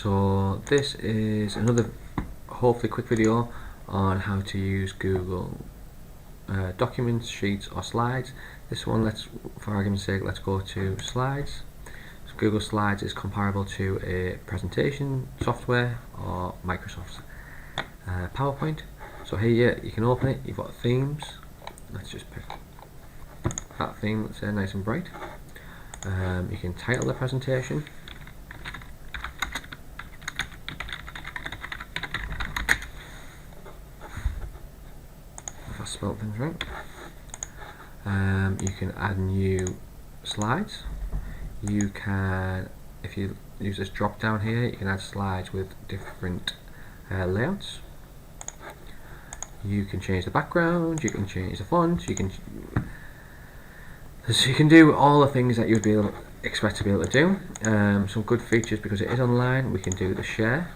So this is another hopefully quick video on how to use Google Documents, Sheets or Slides. This one, for argument's sake, let's go to Slides. So Google Slides is comparable to a presentation software or Microsoft's PowerPoint. So here you can open it, you've got themes. Let's just pick that theme that's nice and bright. You can title the presentation. If I spelled things right. You can add new slides. You can, if you use this drop down here, you can add slides with different layouts. You can change the background, you can change the font, so you can do all the things that you'd expect to be able to do. Some good features, because it is online, we can do the share,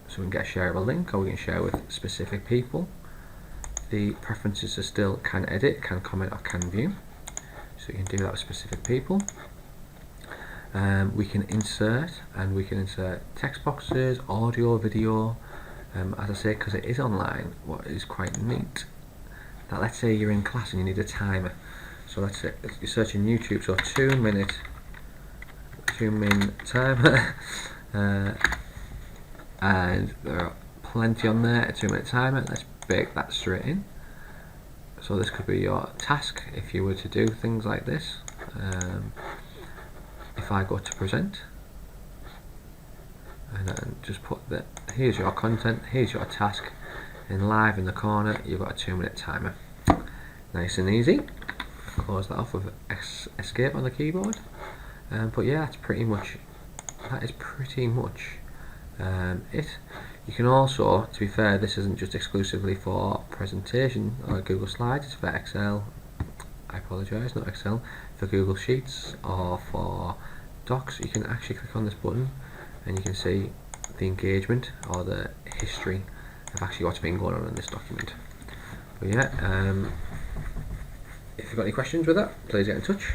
so we can get a share of a link, or we can share with specific people. The preferences are still can edit, can comment or can view, so you can do that with specific people. We can insert, and we can insert text boxes, audio, video. As I say, because it is online, what is quite neat, that let's say you're in class and you need a timer. So let's say you're searching YouTube, so 2 minute timer, and there are plenty on there. A 2 minute timer. Let's bake that straight in. So this could be your task if you were to do things like this. If I go to present, and then just put that, here's your content, here's your task, and live in the corner you've got a 2 minute timer. Nice and easy. Close that off with escape on the keyboard. But yeah, that is pretty much it. You can also, to be fair, this isn't just exclusively for presentation or Google Slides, it's for Excel, I apologise, not Excel, for Google Sheets or for Docs. You can actually click on this button and you can see the engagement or the history of actually what's been going on in this document. But yeah, if you've got any questions with that, please get in touch.